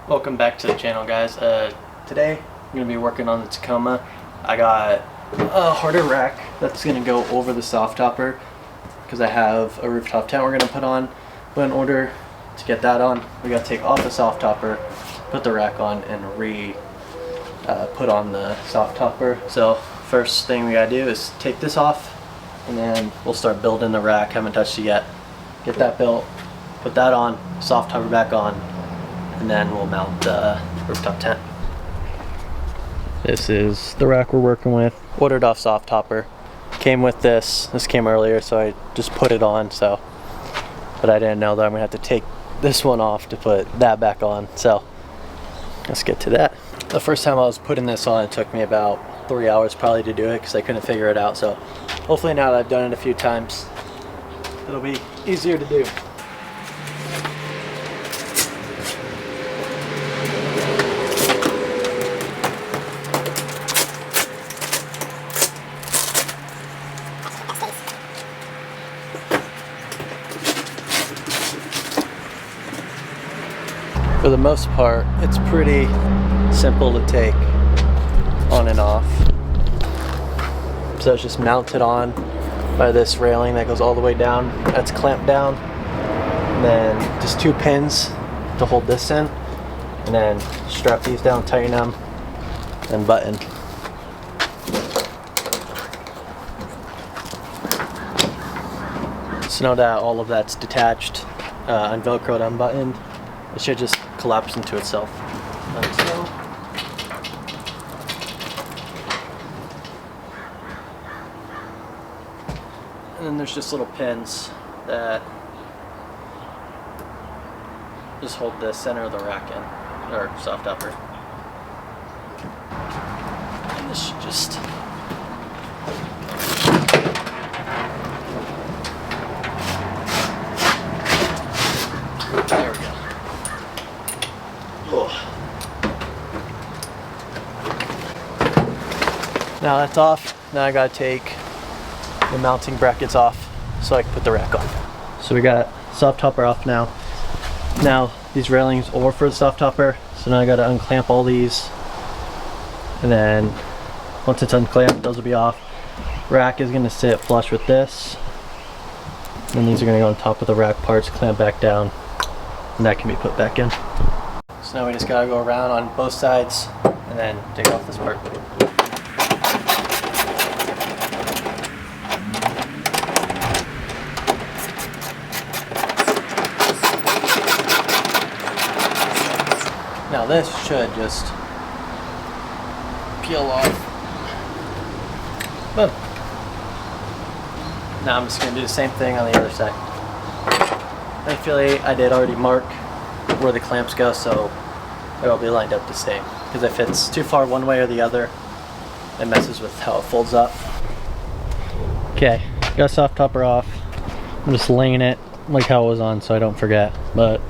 Welcome back to the channel, guys. Today I'm going to be working on the Tacoma. I got a harder rack that's going to go over the soft topper because I have a rooftop tent we're going to put on. But in order to get that on, we got to take off the soft topper, put the rack on, and put on the soft topper. So first thing we got to do is take this off, and then we'll start building the rack. Haven't touched it yet. Get that built, put that on, soft topper back on, and then we'll mount the rooftop tent. This is the rack we're working with. Ordered off soft topper. Came with this. This came earlier, so I just put it on. But I didn't know that I'm gonna have to take this one off to put that back on. So let's get to that. The first time I was putting this on, it took me about 3 hours probably to do it because I couldn't figure it out. So hopefully now that I've done it a few times, it'll be easier to do. For the most part, it's pretty simple to take on and off. So it's just mounted on by this railing that goes all the way down. That's clamped down. And then just 2 pins to hold this in. And then strap these down, tighten them, and button. So now that all of that's detached, unvelcroed, unbuttoned, it should just collapse into itself, like so. And then there's just little pins that just hold the center of the rack in, or soft topper. And this should just there we go. Now that's off. Now I gotta take the mounting brackets off so I can put the rack on. So we got soft topper off now. Now these railings are for the soft topper, so now I gotta unclamp all these, and then once it's unclamped, those will be off. Rack is gonna sit flush with this, and these are gonna go on top of the rack parts, clamp back down, and that can be put back in. So now we just gotta go around on both sides and then take off this part. Now this should just peel off. Boom. Now I'm just going to do the same thing on the other side. Thankfully I did already mark where the clamps go, so it'll be lined up the same. Because if it's too far one way or the other, it messes with how it folds up. Okay, got soft topper off. I'm just laying it like how it was on so I don't forget. But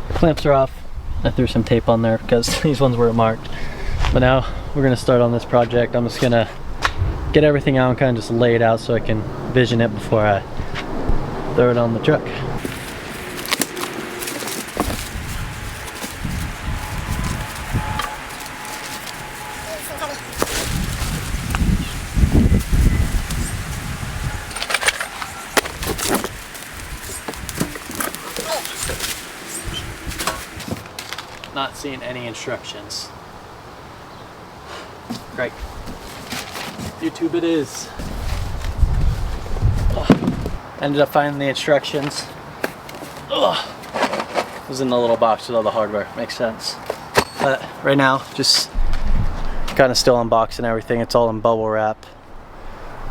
clamps are off. I threw some tape on there because these ones weren't marked. But now we're gonna start on this project. I'm just gonna get everything out and kind of just lay it out so I can vision it before I throw it on the truck. Not seeing any instructions. Great. YouTube it is. Ended up finding the instructions. It was in the little box with all the hardware. Makes sense. But right now, just kind of still unboxing everything. It's all in bubble wrap.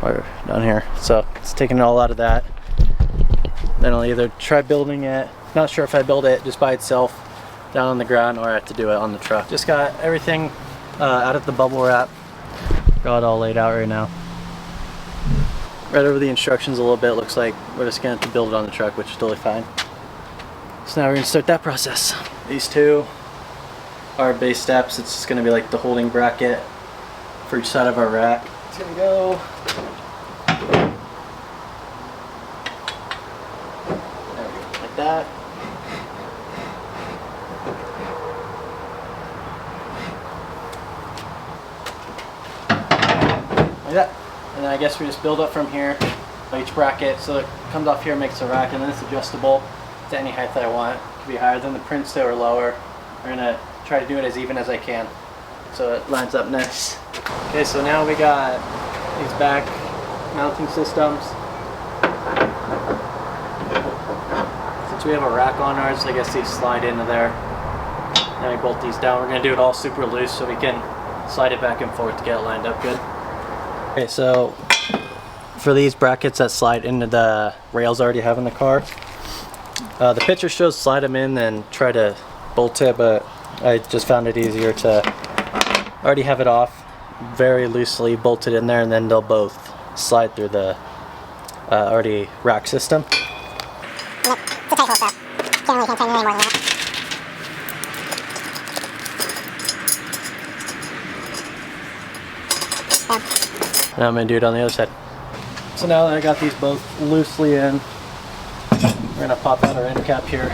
Or down here. So it's taking it all out of that. Then I'll either try building it. Not sure if I build it just by itself down on the ground, or I have to do it on the truck. Just got everything out of the bubble wrap. Got it all laid out right now. Read over the instructions a little bit. Looks like we're just gonna have to build it on the truck, which is totally fine. So now we're gonna start that process. These two are base steps. It's just gonna be like the holding bracket for each side of our rack. It's gonna go there we go, like that. Yeah, and then I guess we just build up from here. Each bracket, so it comes off here, makes a rack, and then it's adjustable to any height that I want. It could be higher than the print still or lower. I'm gonna try to do it as even as I can, so it lines up nice. Okay, so now we got these back mounting systems. Since we have a rack on ours, I guess these slide into there. Then we bolt these down. We're gonna do it all super loose so we can slide it back and forth to get it lined up good. Okay, so for these brackets that slide into the rails I already have in the car, the picture shows slide them in and try to bolt it, but I just found it easier to already have it off, very loosely bolted in there, and then they'll both slide through the already rack system. Yep, it's a tight hole, so can't really contain any more than that. Now I'm going to do it on the other side. So now that I got these both loosely in, we're going to pop out our end cap here.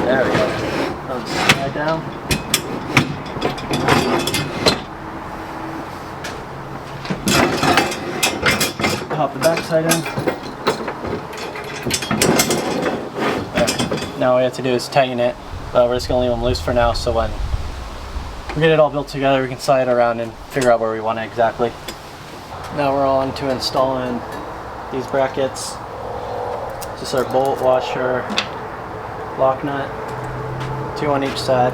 There we go. I'll slide down. Pop the back side in. There. Now all we have to do is tighten it. We're just going to leave them loose for now, so when we get it all built together, we can slide it around and figure out where we want it exactly. Now we're on to installing these brackets. Just our bolt, washer, lock nut, 2 on each side.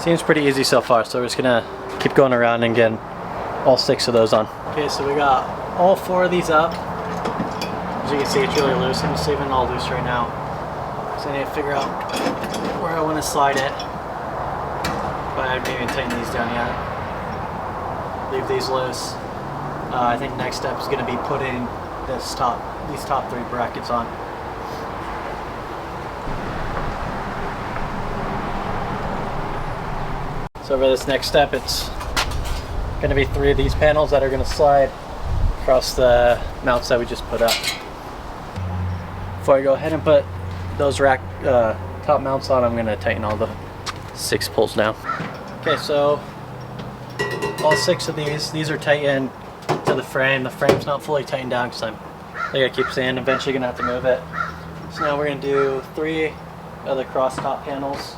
Seems pretty easy so far, so we're just going to keep going around and getting all 6 of those on. Okay, so we got all 4 of these up. As you can see, it's really loose. I'm just leaving it all loose right now. So I need to figure out where I want to slide it. But I haven't even tightened these down yet. Leave these loose. I think next step is going to be putting these top 3 brackets on. So for this next step, it's going to be 3 of these panels that are going to slide across the mounts that we just put up. Before I go ahead and put those rack top mounts on, I'm going to tighten all the 6 pulls now. Okay, so all 6 of these are tightened to the frame. The frame's not fully tightened down because like I keep saying, eventually going to have to move it. So now we're going to do 3 of the cross top panels.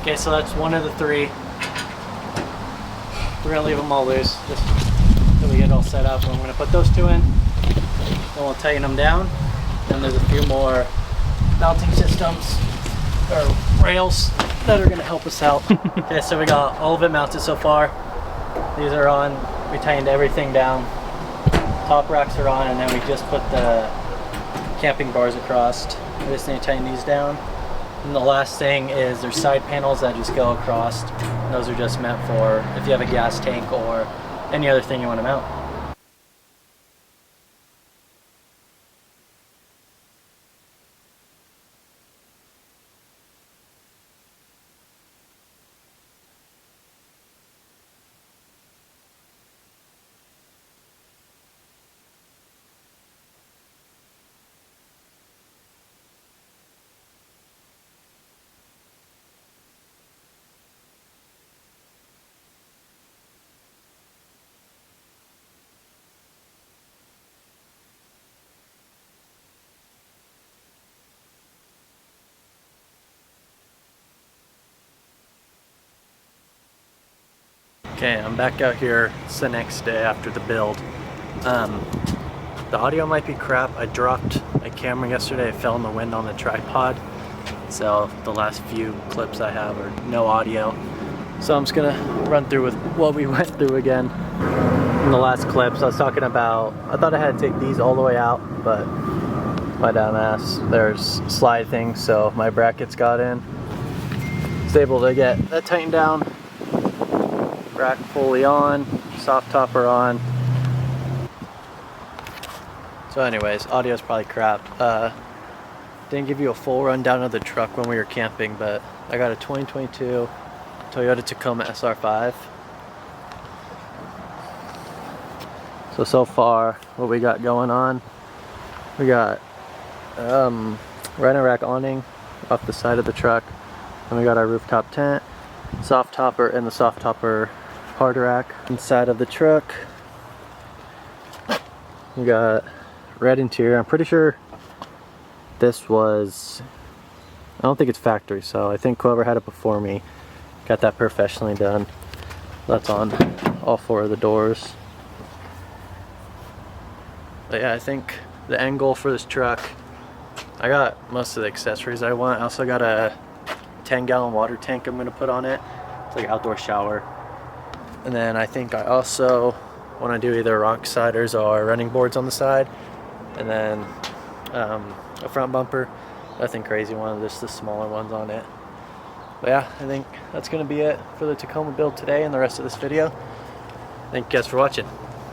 Okay, so that's 1 of the 3. We're going to leave them all loose just until we get it all set up. I'm going to put those 2 in, then we'll tighten them down. Then there's a few more mounting systems, or rails, that are going to help us out. Okay, so we got all of it mounted so far. These are on. We tightened everything down. Top racks are on, and then we just put the camping bars across. We just need to tighten these down. And the last thing is there's side panels that just go across. And those are just meant for if you have a gas tank or any other thing you want to mount. Okay, I'm back out here. It's the next day after the build. The audio might be crap. I dropped my camera yesterday. It fell in the wind on the tripod. So the last few clips I have are no audio. So I'm just gonna run through with what we went through again. In the last clips, I was talking about, I thought I had to take these all the way out, but my dumb ass, there's slide things, so my brackets got in. Was able to get that tightened down. rack fully on, soft topper on. So anyways, audio's probably crap. Didn't give you a full rundown of the truck when we were camping, but I got a 2022 Toyota Tacoma SR5. So far, what we got going on, we got rhino rack awning off the side of the truck, and we got our rooftop tent, soft topper, and the soft topper hard rack inside of the truck. We got red interior. I'm pretty sure this was, I don't think it's factory, so I think whoever had it before me got that professionally done. That's on all 4 of the doors. But yeah, I think the end goal for this truck, I got most of the accessories I want. I also got a 10-gallon water tank I'm going to put on it. It's like an outdoor shower. And then I think I also want to do either rock sliders or running boards on the side. And then a front bumper. Nothing crazy, one of just the smaller ones on it. But yeah, I think that's going to be it for the Tacoma build today and the rest of this video. Thank you guys for watching.